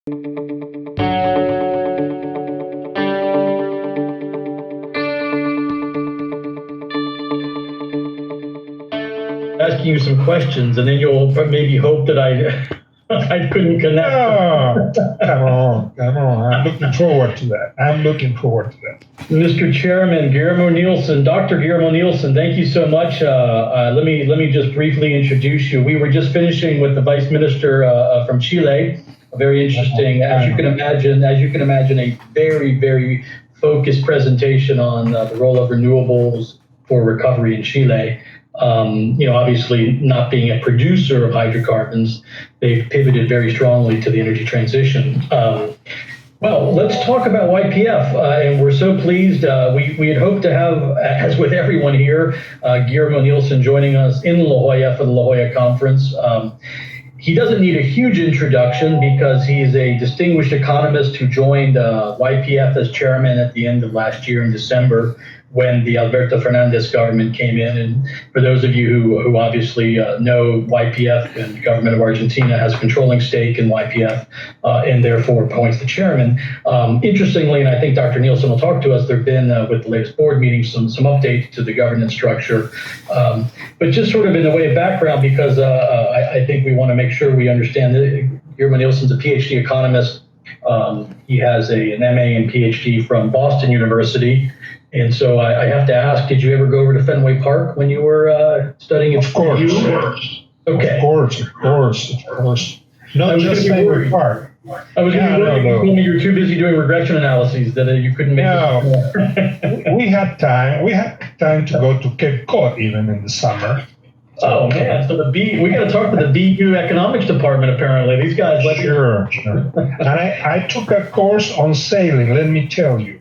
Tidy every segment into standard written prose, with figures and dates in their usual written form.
Asking you some questions, and then you'll maybe hope that I couldn't connect. Oh, come on. I'm looking forward to that. Mr. Chairman, Guillermo Nielsen, Dr. Guillermo Nielsen, thank you so much. Let me just briefly introduce you. We were just finishing with the Vice Minister from Chile. A very interesting, as you can imagine, a very, very focused presentation on the role of renewables for recovery in Chile. Obviously not being a producer of hydrocarbons, they've pivoted very strongly to the energy transition. Well, let's talk about YPF, and we're so pleased. We had hoped to have, as with everyone here, Guillermo Nielsen joining us in La Jolla for the La Jolla conference. He doesn't need a huge introduction because he's a distinguished economist who joined YPF as chairman at the end of last year in December, when the Alberto Fernandez government came in. And for those of you who obviously know, YPF and the government of Argentina has a controlling stake in YPF and therefore appoints the chairman. Interestingly, and I think Dr. Nielsen will talk to us, there have been, with the latest board meeting, some updates to the governance structure. But just sort of in the way of background, because I think we want to make sure we understand that Guillermo Nielsen's a PhD economist. He has an MA and PhD from Boston University. And so I have to ask, did you ever go over to Fenway Park when you were studying at Of course. Okay. Of course. Not just Fenway Park. I was going to be worried. You told me you were too busy doing regression analyses that you couldn't make it. We had time. We had time to go to Cape Cod even in the summer. Oh man! So we got to talk to the BU economics department. Apparently, these guys. Sure. And I took a course on sailing. Let me tell you.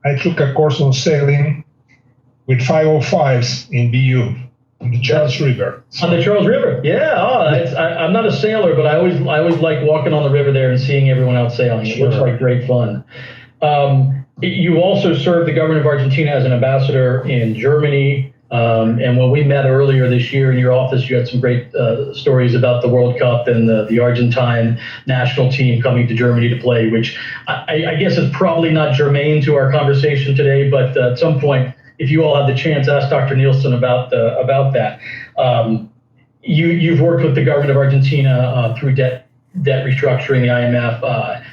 I took a course on sailing with 505s in BU, on the Charles River. On the Charles River, yeah. I'm not a sailor, but I always like walking on the river there and seeing everyone out sailing. It looks like great fun. You also served the government of Argentina as an ambassador in Germany. And when we met earlier this year in your office, you had some great stories about the World Cup and the Argentine national team coming to Germany to play, which I guess is probably not germane to our conversation today. But at some point, if you all have the chance, ask Dr. Nielsen about that. You've worked with the government of Argentina through debt restructuring, the IMF.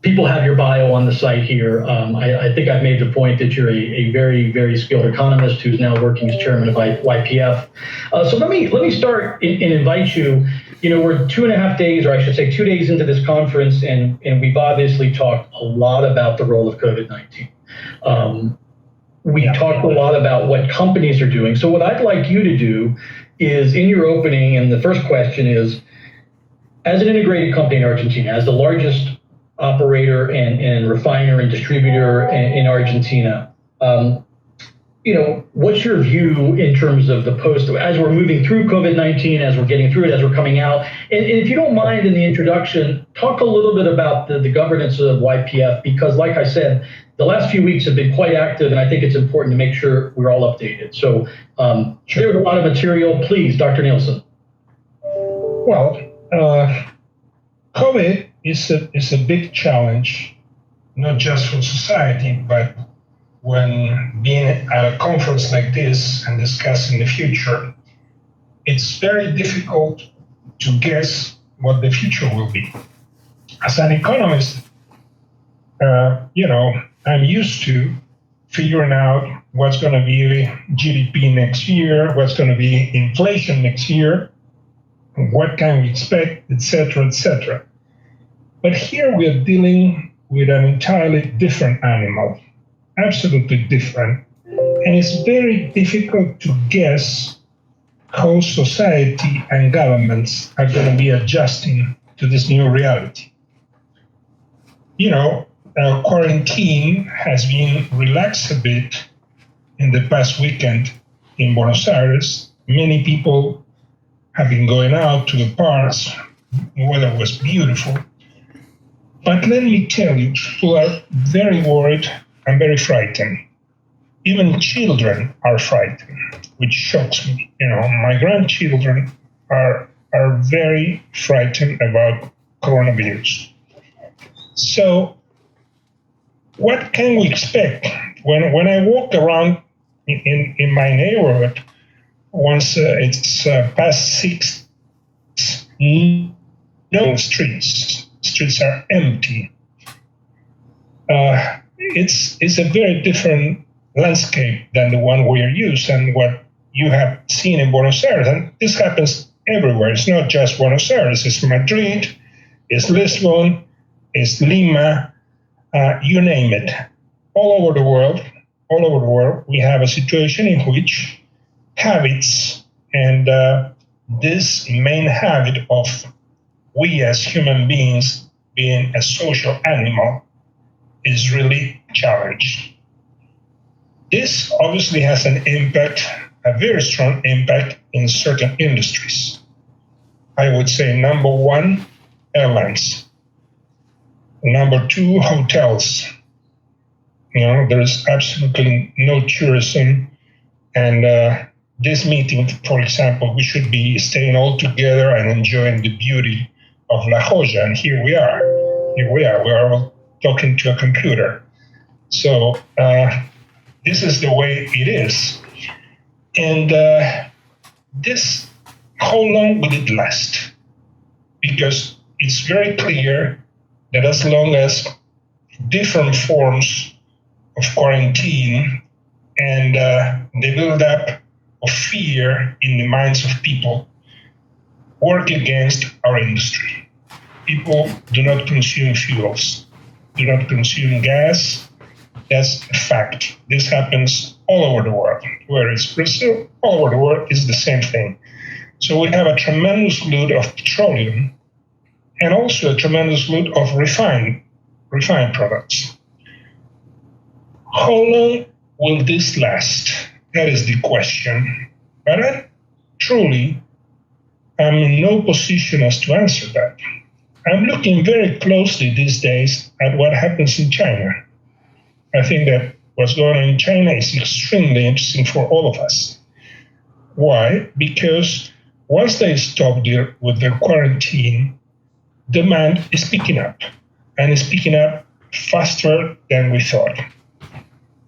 People have your bio on the site here. I think I've made the point that you're a very, very skilled economist who's now working as chairman of YPF. So let me start and invite you. We're 2.5 days, or I should say 2 days into this conference, and we've obviously talked a lot about the role of COVID-19. We talked a lot about what companies are doing. So what I'd like you to do is, in your opening, and the first question is, as an integrated company in Argentina, as the largest operator and refiner and distributor in Argentina, what's your view in terms of the post, as we're moving through COVID-19, as we're getting through it, as we're coming out? And if you don't mind, in the introduction, talk a little bit about the governance of YPF, because like I said, the last few weeks have been quite active, and I think it's important to make sure we're all updated. So there's a lot of material. Please, Dr. Nielsen. Well, COVID is a big challenge, not just for society, but when being at a conference like this and discussing the future, it's very difficult to guess what the future will be. As an economist, I'm used to figuring out what's going to be GDP next year, what's going to be inflation next year, what can we expect, etc., etc. But here we are dealing with an entirely different animal, absolutely different. And it's very difficult to guess how society and governments are going to be adjusting to this new reality. Quarantine has been relaxed a bit in the past weekend in Buenos Aires. Many people have been going out to the parks. The weather was beautiful. But let me tell you, people are very worried and very frightened. Even children are frightened, which shocks me. My grandchildren are very frightened about coronavirus. So what can we expect? When I walk around in my neighborhood, once it's past 6, no streets are empty. It's a very different landscape than the one we are used and what you have seen in Buenos Aires. And this happens everywhere. It's not just Buenos Aires. It's Madrid, it's Lisbon, it's Lima, you name it. All over the world, we have a situation in which habits and this main habit of we as human beings being a social animal is really challenged. This obviously has an impact, a very strong impact in certain industries. I would say number 1, airlines. Number 2, hotels. There's absolutely no tourism. And this meeting, for example, we should be staying all together and enjoying the beauty of La Jolla. And here we are. We are all talking to a computer. So this is the way it is. And this, how long will it last? Because it's very clear that as long as different forms of quarantine and the build-up of fear in the minds of people work against our industry. People do not consume fuels, do not consume gas. That's a fact. This happens all over the world. Where it's Brazil, all over the world is the same thing. So we have a tremendous load of petroleum and also a tremendous load of refined products. How long will this last? That is the question. But I truly am in no position as to answer that. I'm looking very closely these days at what happens in China. I think that what's going on in China is extremely interesting for all of us. Why? Because once they stop with their quarantine, demand is picking up, and it's picking up faster than we thought.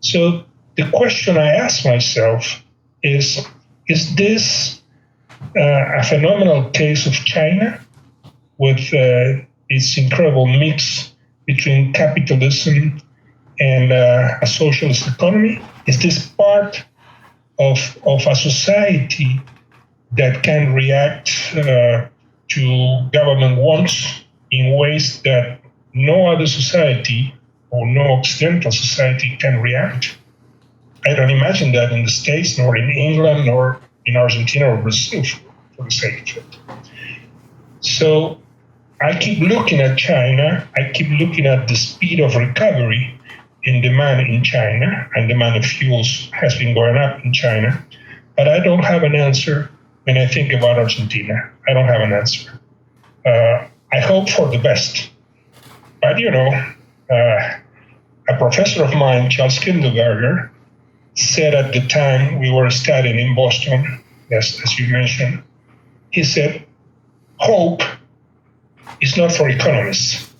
So the question I ask myself is this a phenomenal case of China with its incredible mix between capitalism and a socialist economy? Is this part of a society that can react to government wants in ways that no other society or no Occidental society can react? I don't imagine that in the States, nor in England, nor in Argentina or Brazil, for the sake of it. So I keep looking at China. I keep looking at the speed of recovery in demand in China, and demand of fuels has been going up in China. But I don't have an answer when I think about Argentina. I don't have an answer. I hope for the best. But, a professor of mine, Charles Kindleberger, said at the time we were studying in Boston, as you mentioned, he said, hope is not for economists.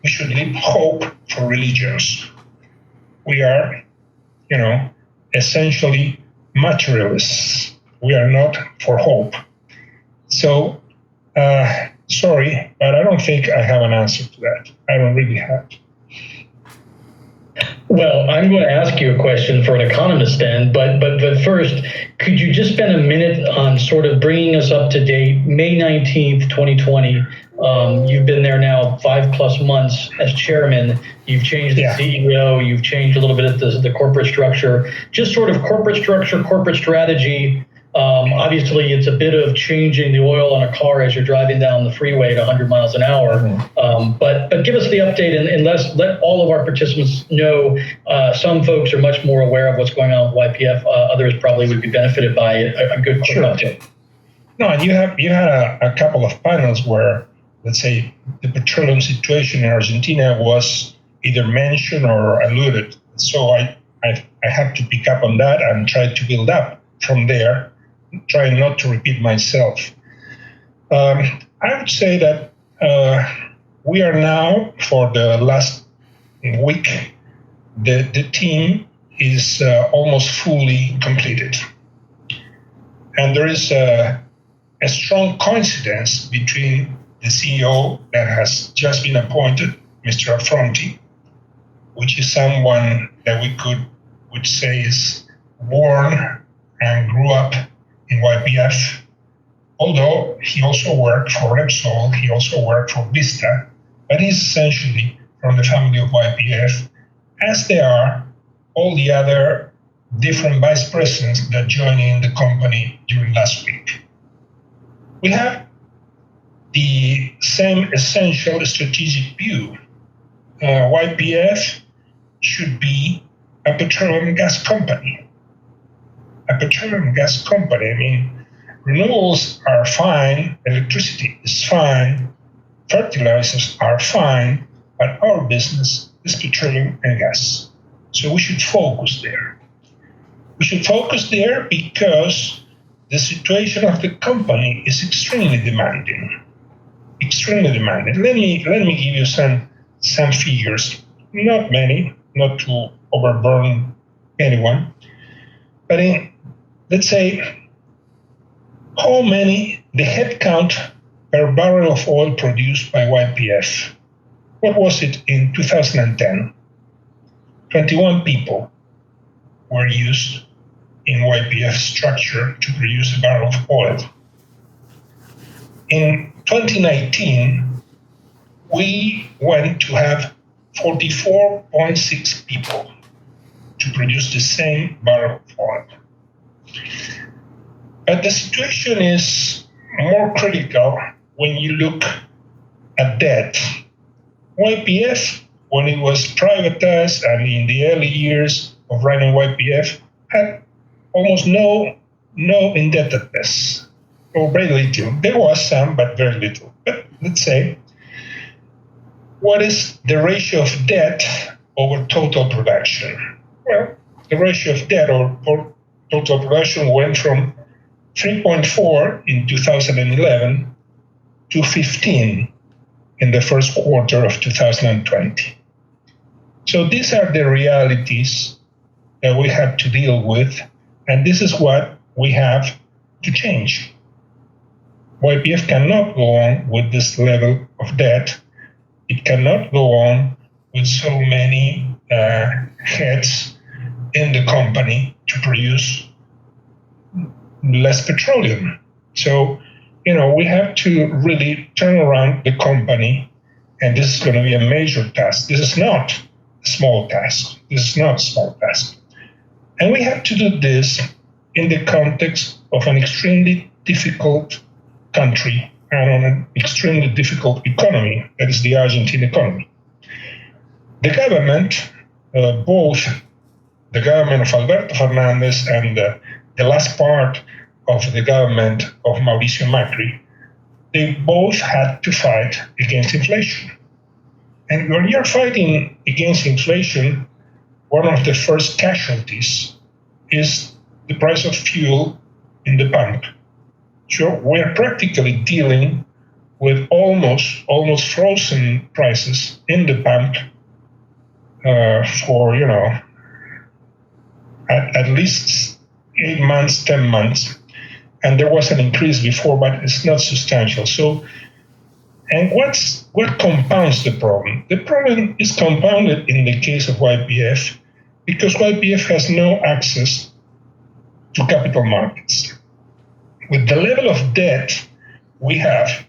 We should leave hope for religions. We are, essentially materialists. We are not for hope. So, sorry, but I don't think I have an answer to that. I don't really have. Well, I'm going to ask you a question for an economist then, but first, could you just spend a minute on sort of bringing us up to date? May 19th, 2020, you've been there now 5+ months as chairman. You've changed the CEO, you've changed a little bit of the corporate structure. Just sort of corporate structure, corporate strategy. Obviously, it's a bit of changing the oil on a car as you're driving down the freeway at 100 miles an hour. Mm-hmm. But give us the update and let all of our participants know. Some folks are much more aware of what's going on with YPF. Others probably would be benefited by a good quick update. No, and you had a couple of panels where, let's say, the petroleum situation in Argentina was either mentioned or alluded. So I have to pick up on that and try to build up from there. Trying not to repeat myself. I would say that we are now, for the last week, the team is almost fully completed. And there is a strong coincidence between the CEO that has just been appointed, Mr. Affronti, which is someone that would say is born and grew up in YPF, although he also worked for Repsol, he also worked for Vista, but he's essentially from the family of YPF, as they are all the other different vice presidents that joined in the company during last week. We have the same essential strategic view. YPF should be a petroleum gas company. A petroleum gas company, I mean, renewables are fine, electricity is fine, fertilizers are fine, but our business is petroleum and gas. So we should focus there. We should focus there because the situation of the company is extremely demanding. Extremely demanding. Let me give you some figures. Not many, not to overburden anyone, but let's say how many the headcount per barrel of oil produced by YPF. What was it in 2010? 21 people were used in YPF structure to produce a barrel of oil. In 2019, we went to have 44.6 people to produce the same barrel of oil. But the situation is more critical when you look at debt. YPF, when it was privatized and in the early years of running YPF, had almost no indebtedness, or very little. There was some, but very little. But let's say, what is the ratio of debt over total production? Well, the ratio of debt over total production went from 3.4 in 2011 to 15 in the first quarter of 2020. So these are the realities that we have to deal with, and this is what we have to change. YPF cannot go on with this level of debt. It cannot go on with so many heads in the company to produce less petroleum. So, we have to really turn around the company, and this is going to be a major task. This is not a small task. And we have to do this in the context of an extremely difficult country and on an extremely difficult economy, that is the Argentine economy. The government, both the government of Alberto Fernandez and the last part of the government of Mauricio Macri, they both had to fight against inflation. And when you're fighting against inflation, one of the first casualties is the price of fuel in the pump. So we're practically dealing with almost frozen prices in the pump for, at least 8 months, 10 months. And there was an increase before, but it's not substantial. So, and what compounds the problem? The problem is compounded in the case of YPF because YPF has no access to capital markets. With the level of debt we have,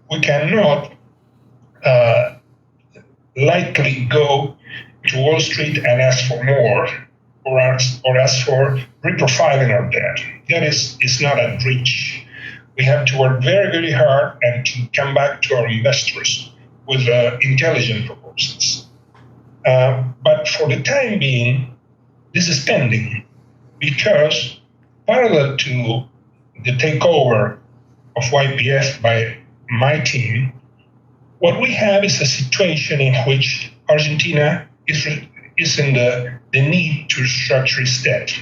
we cannot lightly go to Wall Street and ask for more or ask for reprofiling our debt. That is not a reach. We have to work very, very hard and to come back to our investors with intelligent proposals. But for the time being, this is pending because parallel to the takeover of YPF by my team, what we have is a situation in which Argentina is in the need to restructure its debt.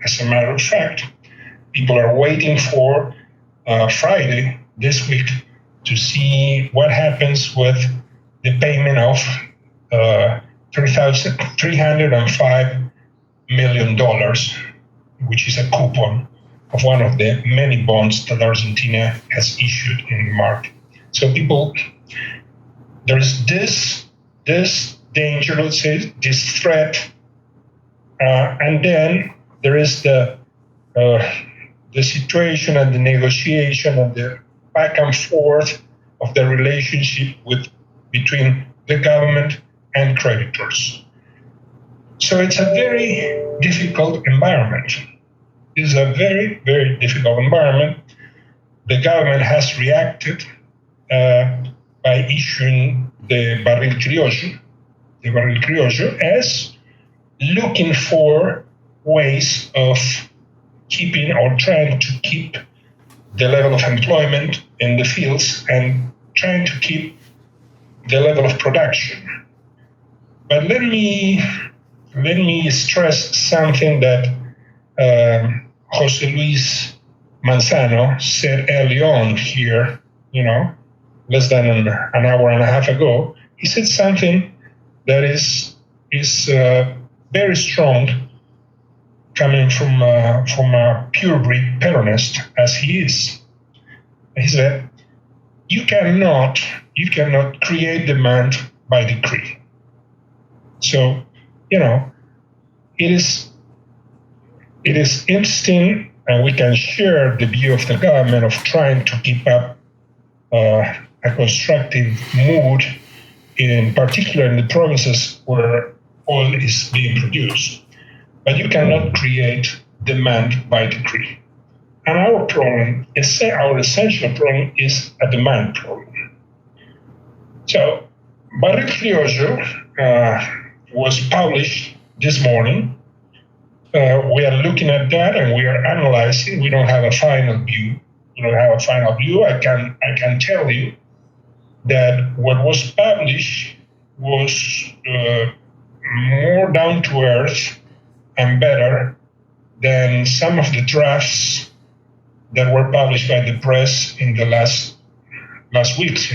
As a matter of fact, people are waiting for Friday this week to see what happens with the payment of $305 million, which is a coupon of one of the many bonds that Argentina has issued in the market. So there is this danger, let's say, this threat, and then there is the situation and the negotiation and the back and forth of the relationship between the government and creditors. So it's a very difficult environment. It's a very, very difficult environment. The government has reacted by issuing the barril criollo, as looking for ways of keeping or trying to keep the level of employment in the fields and trying to keep the level of production. But let me stress something that Jose Luis Manzano said early on here, less than an hour and a half ago. He said something that is very strong, coming from a purebred Peronist as he is. He said, you cannot create demand by decree. So, it is interesting, and we can share the view of the government of trying to keep up a constructive mood, in particular in the provinces where oil is being produced. But you cannot create demand by decree. And our essential problem is a demand problem. So, Barril Criollo was published this morning. We are looking at that and we are analyzing. We don't have a final view. I can tell you that what was published was more down to earth and better than some of the drafts that were published by the press in the last weeks.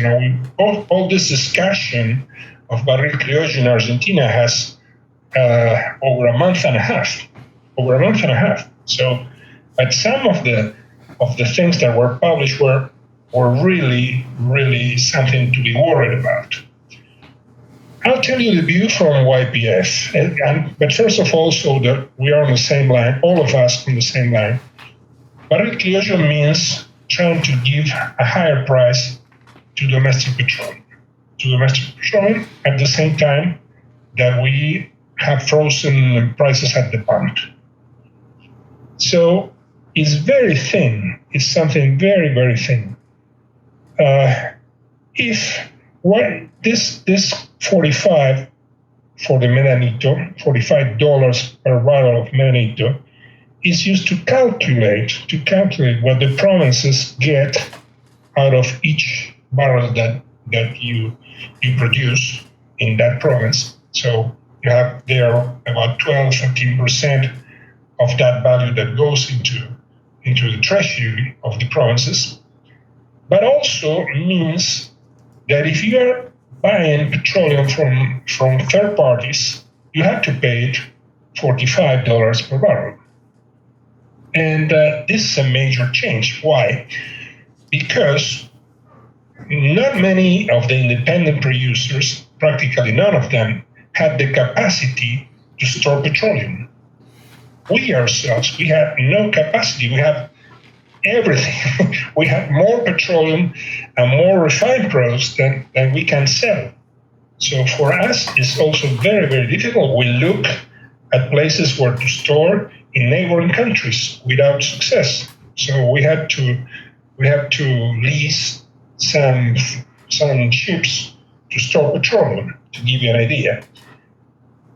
All this discussion of Barril Criollo in Argentina has over a month and a half. So, but some of the things that were published were really, really something to be worried about. I'll tell you the view from YPF, but first of all, so that we are on the same line, all of us on the same line. Barril Criollo means trying to give a higher price to domestic petroleum. At the same time that we have frozen prices at the pump. So it's very thin. It's something very, very thin. This 45 for the Medanito, $45 per barrel of Medanito, is used to calculate what the provinces get out of each barrel that you produce in that province. So you have there about 12-13% of that value that goes into the treasury of the provinces. But also means that if you are buying petroleum from third parties, you have to pay it $45 per barrel. And this is a major change. Why? Because not many of the independent producers, practically none of them, had the capacity to store petroleum. We ourselves, we have no capacity. We have everything. We have more petroleum and more refined products than we can sell. So for us, it's also very, very difficult. We look at places where to store in neighboring countries without success. So we have to lease some ships to store petroleum, to give you an idea.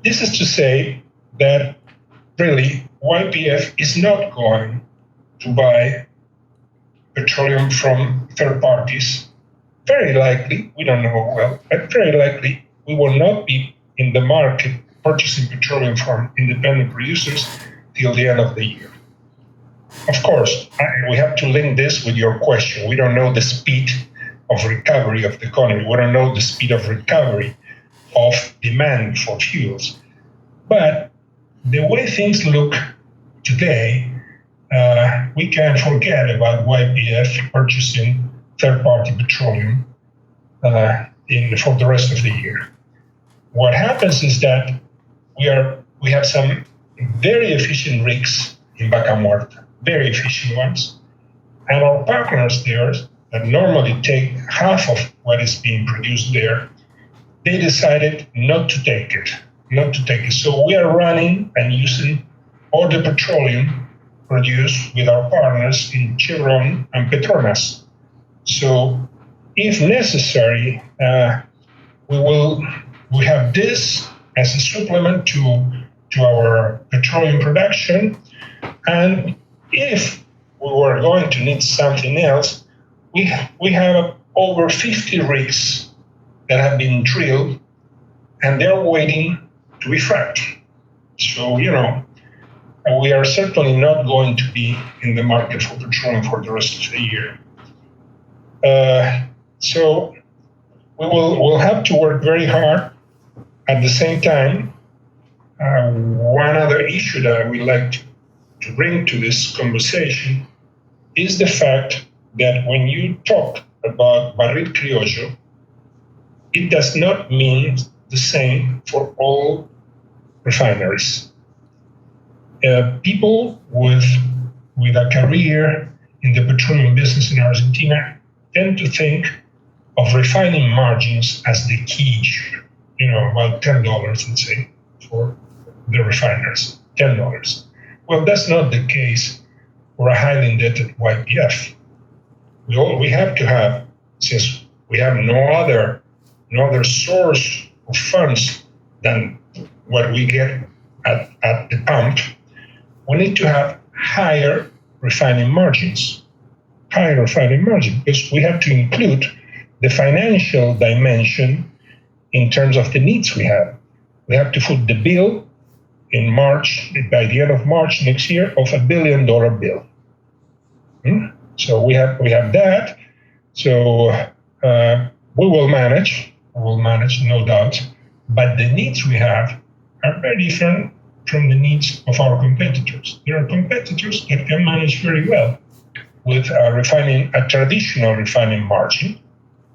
This is to say that really YPF is not going to buy petroleum from third parties. Very likely, we don't know well, but very likely we will not be in the market purchasing petroleum from independent producers till the end of the year. Of course, we have to link this with your question. We don't know the speed of recovery of the economy. We don't know the speed of recovery of demand for fuels. But the way things look today, we can forget about YPF purchasing third-party petroleum for the rest of the year. What happens is that we have some very efficient rigs in Vaca Muerta, very efficient ones, and our partners there that normally take half of what is being produced there, they decided not to take it. So we are running and using all the petroleum produced with our partners in Chevron and Petronas. So if necessary, we have this as a supplement to our petroleum production. And if we were going to need something else, we have over 50 rigs that have been drilled and they're waiting to be fracked. So, we are certainly not going to be in the market for petroleum for the rest of the year. So we'll have to work very hard. At the same time, one other issue that I would like to bring to this conversation is the fact that when you talk about barril criollo, it does not mean the same for all refineries. People with a career in the petroleum business in Argentina tend to think of refining margins as the key issue. About $10, let's say, for the refiners, $10. Well, that's not the case for a highly indebted YPF. We have to have, since we have no other source of funds than what we get at the pump, we need to have higher refining margins, because we have to include the financial dimension in terms of the needs we have. We have to foot the bill in March, by the end of March next year, of $1 billion bill. So we have that. So we will manage, no doubt. But the needs we have are very different from the needs of our competitors. There are competitors that can manage very well with a traditional refining margin.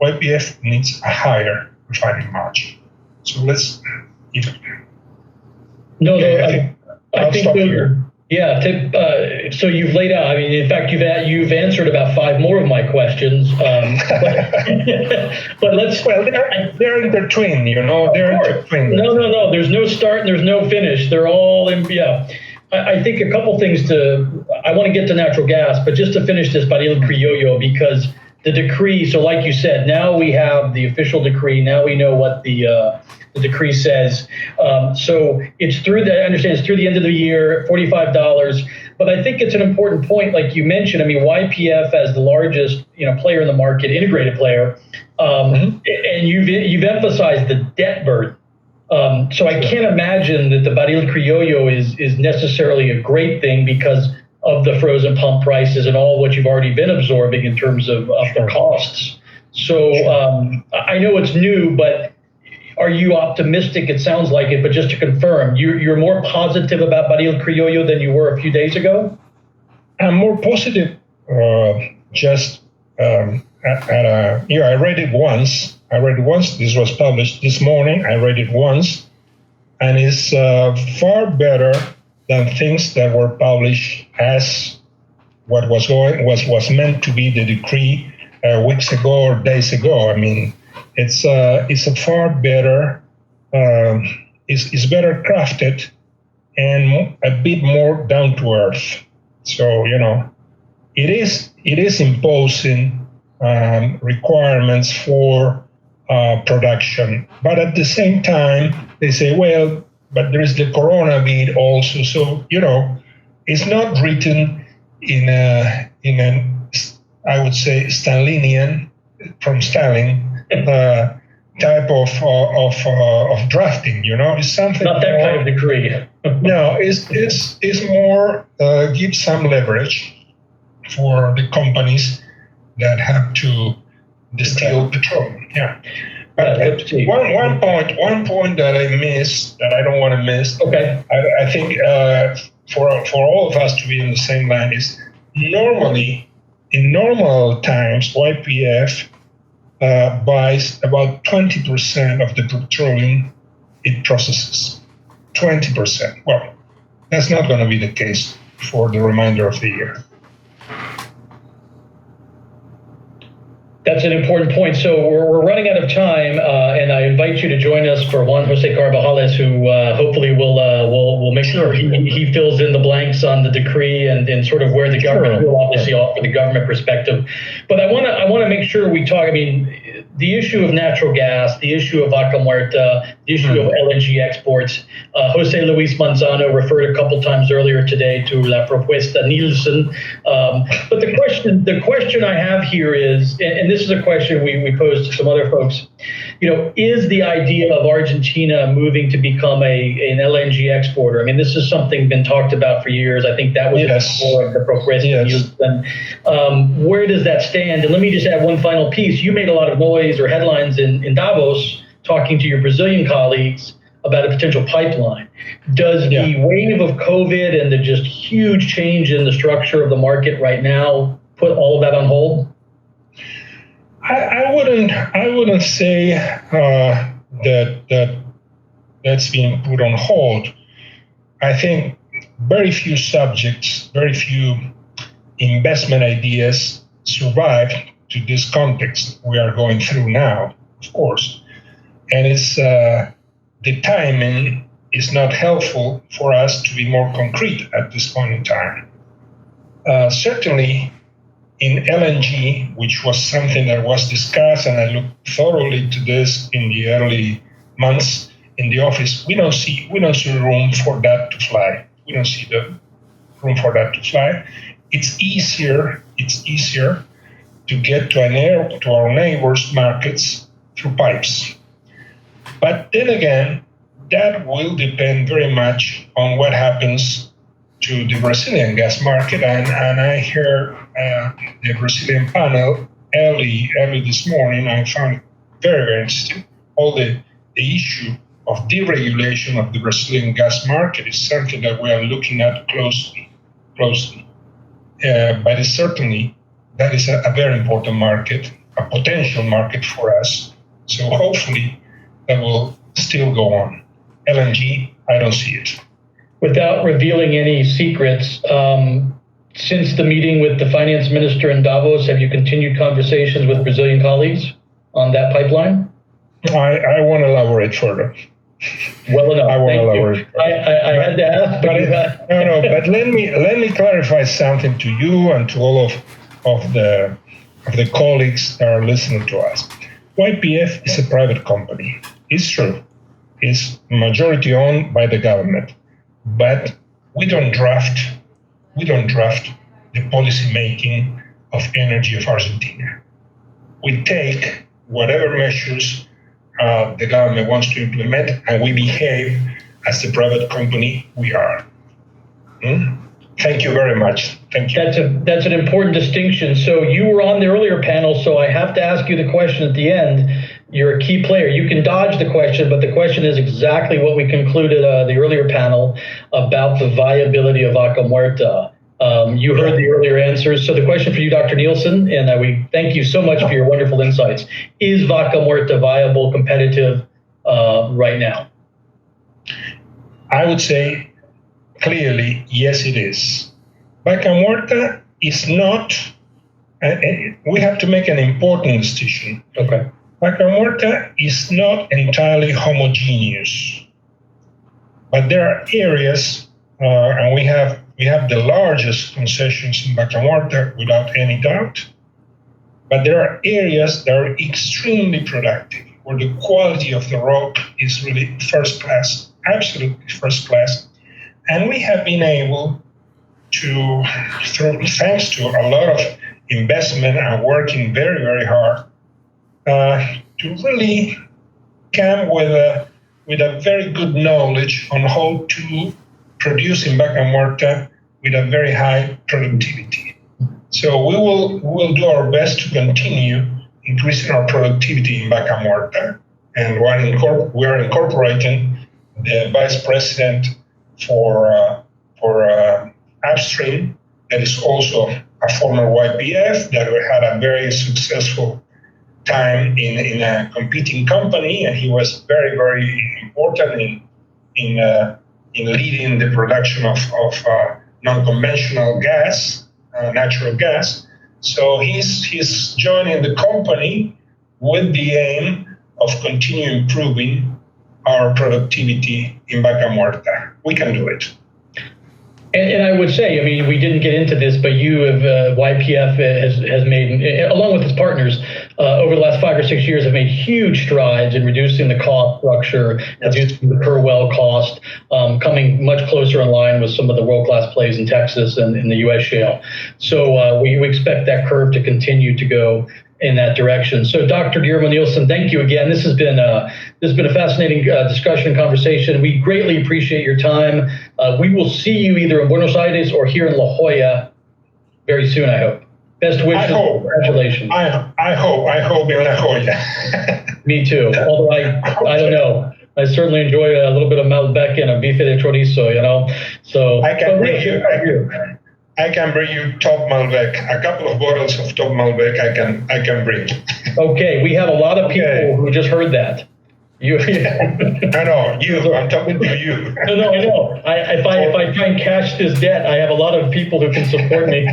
YPF needs a higher refining margin. So let's. I think stop here. Yeah. So you've laid out. I mean, in fact, you've answered about 5 more of my questions. But let's. Well, they're intertwined. They're intertwined. No. There's no start and there's no finish. They're all in. Yeah. I think a couple things I want to get to natural gas, but just to finish this barril criollo, because the decree. So, like you said, now we have the official decree. Now we know what the decree says. So it's through I understand it's through the end of the year, $45. But I think it's an important point, like you mentioned. I mean, YPF as the largest player in the market, integrated player, and you've emphasized the debt burden. So I can't imagine that the barril criollo is necessarily a great thing because of the frozen pump prices and all what you've already been absorbing in terms of the costs. So I know it's new, but are you optimistic? It sounds like it, but just to confirm, you're more positive about barril criollo than you were a few days ago? I'm more positive. I read it once. This was published this morning. I read it once, and it's far better than things that were published as what was meant to be the decree weeks ago or days ago. I mean, it's a far better, it's better crafted and a bit more down to earth. So it is imposing requirements for production, but at the same time they say, well, but there is the Corona bid also. So it's not written in an I would say Stalinian from Stalin type of drafting. It's something not that kind of decree. No, it's more give some leverage for the companies that have to distilled petroleum. Yeah. Let's see. One point that I missed, that I don't want to miss. Okay. I think for all of us to be in the same line is normally in normal times YPF buys about 20% of the petroleum it processes. 20%. Well, that's not going to be the case for the remainder of the year. That's an important point. So we're running out of time, and I invite you to join us for Juan Jose Carvajales, who hopefully will make sure he fills in the blanks on the decree and sort of where the government will obviously offer the government perspective. But I want to make sure we talk. I mean, the issue of natural gas, the issue of Vaca Muerta, the issue of LNG exports. Jose Luis Manzano referred a couple times earlier today to La Propuesta Nielsen. But the question I have here is, and this is a question we posed to some other folks, is the idea of Argentina moving to become an LNG exporter? I mean, this is something been talked about for years. I think that was before of the Propuesta Nielsen. Where does that stand? And let me just add one final piece. You made a lot of noise or headlines in Davos talking to your Brazilian colleagues about a potential pipeline. Does the wave of COVID and the just huge change in the structure of the market right now put all of that on hold? I wouldn't say that that's being put on hold. I think very few subjects, very few investment ideas survive to this context we are going through now, of course. And it's the timing is not helpful for us to be more concrete at this point in time. Certainly, in LNG, which was something that was discussed, and I looked thoroughly to this in the early months in the office, we don't see room for that to fly. We don't see the room for that to fly. It's easier to get to our neighbors' markets through pipes. But then again, that will depend very much on what happens to the Brazilian gas market. And I heard the Brazilian panel early this morning. I found it very, very interesting. All the issue of deregulation of the Brazilian gas market is something that we are looking at closely. But it's certainly, that is a very important market, a potential market for us. So hopefully that will still go on. LNG, I don't see it. Without revealing any secrets, since the meeting with the finance minister in Davos, have you continued conversations with Brazilian colleagues on that pipeline? I won't elaborate further. Well enough. I won't elaborate. I had to ask, but no. But let me clarify something to you and to all of the colleagues that are listening to us. YPF is a private company. It's true. It's majority owned by the government, but we don't draft the policy making of energy of Argentina. We take whatever measures the government wants to implement, and we behave as the private company we are. Thank you very much. Thank you. That's an important distinction. So you were on the earlier panel, so I have to ask you the question at the end. You're a key player. You can dodge the question, but the question is exactly what we concluded the earlier panel about the viability of Vaca Muerta. You heard the earlier answers. So the question for you, Dr. Nielsen, and we thank you so much for your wonderful insights. Is Vaca Muerta viable, competitive right now? I would say clearly, yes, it is. Vaca Muerta is not, we have to make an important distinction. Okay. Vaca Muerta is not entirely homogeneous, but there are areas, and we have the largest concessions in Vaca Muerta without any doubt, but there are areas that are extremely productive, where the quality of the rock is really first class, absolutely first class, and we have been able to, thanks to a lot of investment and working very, very hard, to really come with a very good knowledge on how to produce in Vaca Muerta with a very high productivity. So we will do our best to continue increasing our productivity in Vaca Muerta. And we are incorporating the vice president for upstream, that is also a former YPF, that had a very successful time in a competing company, and he was very, very important in leading the production of non-conventional gas, natural gas. So he's joining the company with the aim of continue improving our productivity in Vaca Muerta. We can do it. And I would say, I mean, we didn't get into this, but you have, YPF has made, along with its partners, over the last 5 or 6 years, have made huge strides in reducing the cost structure, reducing the per well cost, coming much closer in line with some of the world-class plays in Texas and in the U.S. shale. So we expect that curve to continue to go in that direction. So Dr. Guillermo Nielsen, thank you again. This has been a fascinating discussion and conversation. We greatly appreciate your time. We will see you either in Buenos Aires or here in La Jolla very soon, I hope. Best wishes. I hope. Congratulations. I hope in La Jolla. Me too. Although I don't know. I certainly enjoy a little bit of Malbec and a bife de chorizo, you know. So I can bring you top Malbec. A couple of bottles of top Malbec I can bring. Okay, we have a lot of people who just heard that. You. I know you. I'm talking to you. No, I know. If I try and cash this debt, I have a lot of people who can support me.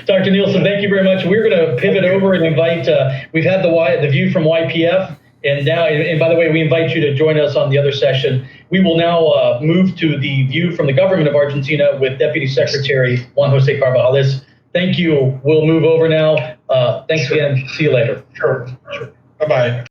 Dr. Nielsen, thank you very much. We're going to pivot over and invite. We've had the view from YPF, and now, and by the way, we invite you to join us on the other session. We will now move to the view from the government of Argentina with Deputy Secretary Juan Jose Carvajales. Thank you. We'll move over now. Thanks again. See you later. Sure. Bye-bye.